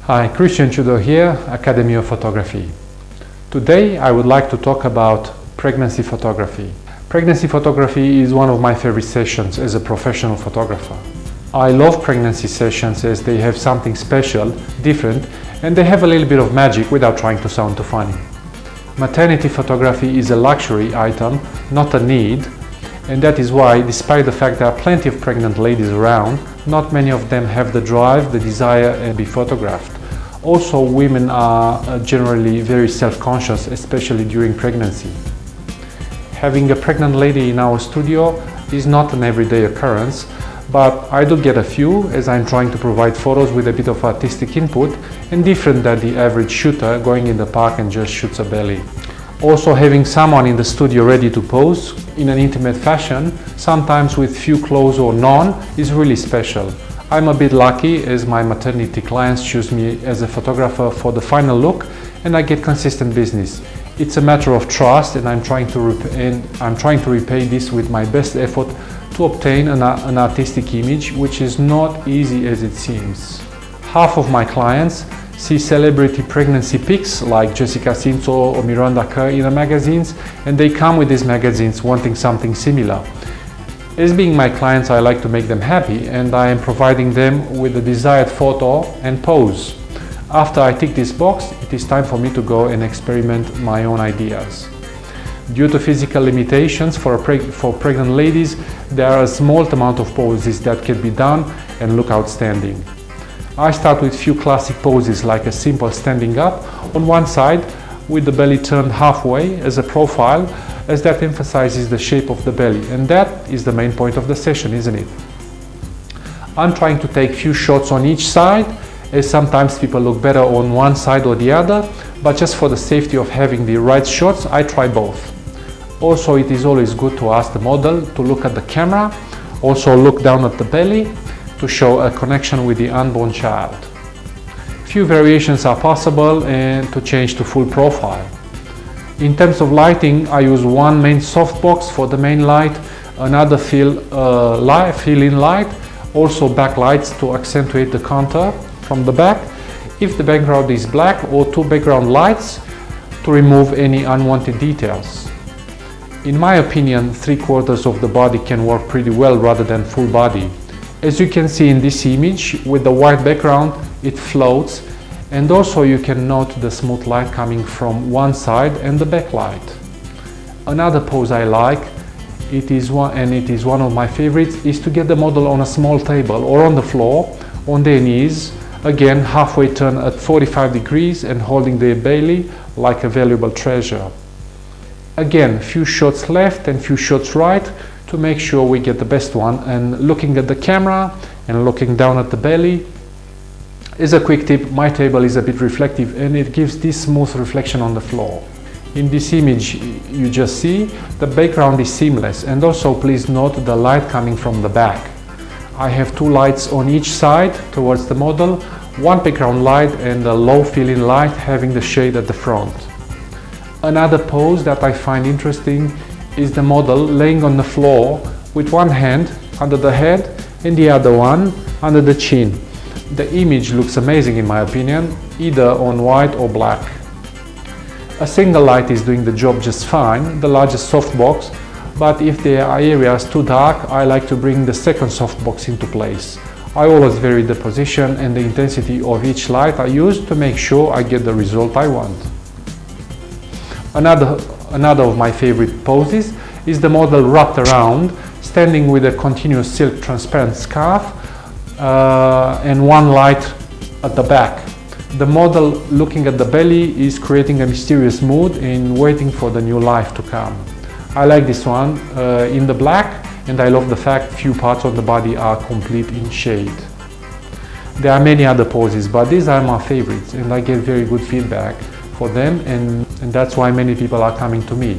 Hi, Christian Tudor here, Academy of Photography. Today I would like to talk about pregnancy photography. Pregnancy photography is one of my favorite sessions as a professional photographer. I love pregnancy sessions as they have something special, different, and they have a little bit of magic without trying to sound too funny. Maternity photography is a luxury item, not a need, and that is why, despite the fact there are plenty of pregnant ladies around, not many of them have the drive, the desire to be photographed. Also, women are generally very self-conscious, especially during pregnancy. Having a pregnant lady in our studio is not an everyday occurrence, but I do get a few as I'm trying to provide photos with a bit of artistic input and different than the average shooter going in the park and just shoots a belly. Also, having someone in the studio ready to pose in an intimate fashion, sometimes with few clothes or none, is really special. I'm a bit lucky as my maternity clients choose me as a photographer for the final look and I get consistent business. It's a matter of trust and I'm trying to repay this with my best effort to obtain an artistic image, which is not easy as it seems. Half of my clients see celebrity pregnancy pics like Jessica Simpson or Miranda Kerr in the magazines, and they come with these magazines wanting something similar. As being my clients, I like to make them happy and I am providing them with the desired photo and pose. After I tick this box, it is time for me to go and experiment my own ideas. Due to physical limitations for pregnant ladies, there are a small amount of poses that can be done and look outstanding. I start with few classic poses like a simple standing up on one side with the belly turned halfway as a profile, as that emphasizes the shape of the belly, and that is the main point of the session, isn't it? I'm trying to take few shots on each side, as sometimes people look better on one side or the other, but just for the safety of having the right shots, I try both. Also, it is always good to ask the model to look at the camera, also look down at the belly, to show a connection with the unborn child. Few variations are possible and to change to full profile. In terms of lighting, I use one main softbox for the main light, another fill-in light, also backlights to accentuate the contour from the back, if the background is black, or two background lights to remove any unwanted details. In my opinion, 3/4 of the body can work pretty well rather than full body. As you can see in this image, with the white background, it floats, and also you can note the smooth light coming from one side and the backlight. Another pose I like, it is one of my favorites, is to get the model on a small table or on the floor, on their knees, again halfway turned at 45 degrees and holding their belly like a valuable treasure. Again, few shots left and few shots right, to make sure we get the best one, and looking at the camera and looking down at the belly. As a quick tip, my table is a bit reflective and it gives this smooth reflection on the floor. In this image you just see, the background is seamless, and also please note the light coming from the back. I have two lights on each side towards the model, one background light and a low fill-in light having the shade at the front. Another pose that I find interesting is the model laying on the floor with one hand under the head and the other one under the chin. The image looks amazing in my opinion, either on white or black. A single light is doing the job just fine, the largest softbox, but if there are areas too dark, I like to bring the second softbox into place. I always vary the position and the intensity of each light I use to make sure I get the result I want. Another of my favorite poses is the model wrapped around, standing with a continuous silk transparent scarf and one light at the back. The model looking at the belly is creating a mysterious mood in waiting for the new life to come. I like this one in the black, and I love the fact few parts of the body are complete in shade. There are many other poses, but these are my favorites and I get very good feedback for them, and that's why many people are coming to me.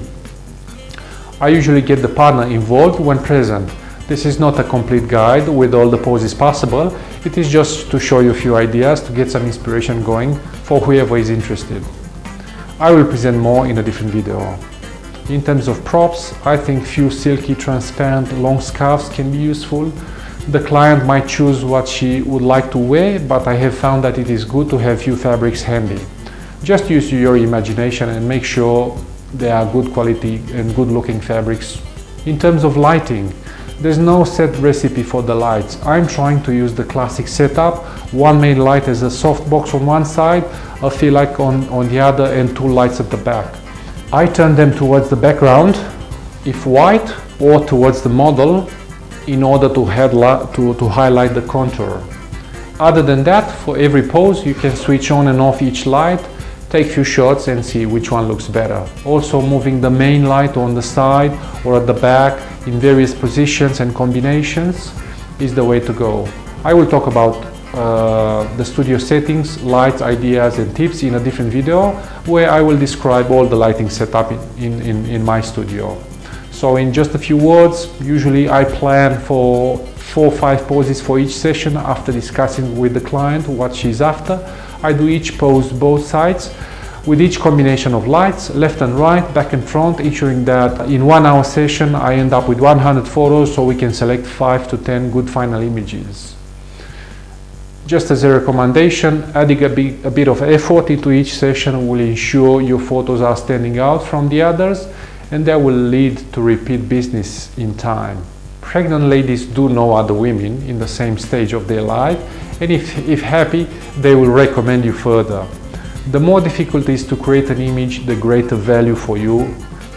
I usually get the partner involved when present. This is not a complete guide with all the poses possible, it is just to show you a few ideas to get some inspiration going for whoever is interested. I will present more in a different video. In terms of props, I think few silky transparent long scarves can be useful The client might choose what she would like to wear, but I have found that it is good to have few fabrics handy. Just use your imagination and make sure they are good quality and good looking fabrics. In terms of lighting, there's no set recipe for the lights. I'm trying to use the classic setup. One main light as a soft box on one side, a fill light on the other, and two lights at the back. I turn them towards the background, if white, or towards the model, in order to highlight the contour. Other than that, for every pose you can switch on and off each light, take few shots and see which one looks better. Also, moving the main light on the side or at the back in various positions and combinations is the way to go. I will talk about the studio settings, lights, ideas and tips in a different video where I will describe all the lighting setup in my studio. So in just a few words, usually I plan for 4 or 5 poses for each session after discussing with the client what she's after. I do each pose both sides with each combination of lights, left and right, back and front, ensuring that in 1 hour session I end up with 100 photos so we can select 5 to 10 good final images. Just as a recommendation, adding a bit of effort into each session will ensure your photos are standing out from the others, and that will lead to repeat business in time. Pregnant ladies do know other women in the same stage of their life, and if happy, they will recommend you further. The more difficult it is to create an image, the greater value for you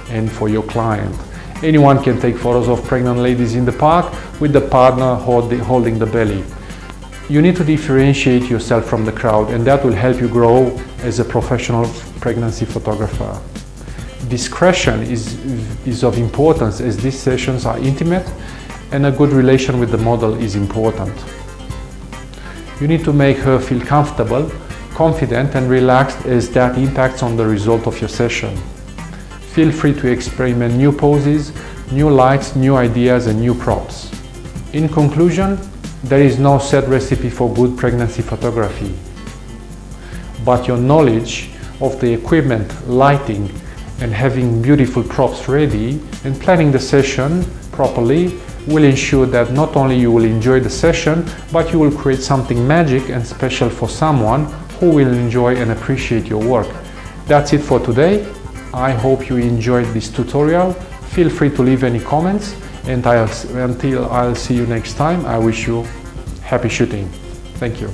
and for your client. Anyone can take photos of pregnant ladies in the park with the partner holding the belly. You need to differentiate yourself from the crowd, and that will help you grow as a professional pregnancy photographer. Discretion is of importance, as these sessions are intimate and a good relation with the model is important. You need to make her feel comfortable, confident and relaxed, as that impacts on the result of your session. Feel free to experiment new poses, new lights, new ideas and new props. In conclusion, there is no set recipe for good pregnancy photography, but your knowledge of the equipment, lighting and having beautiful props ready and planning the session properly will ensure that not only you will enjoy the session, but you will create something magic and special for someone who will enjoy and appreciate your work. That's it for today. I hope you enjoyed this tutorial. Feel free to leave any comments, and until I'll see you next time, I wish you happy shooting. Thank you.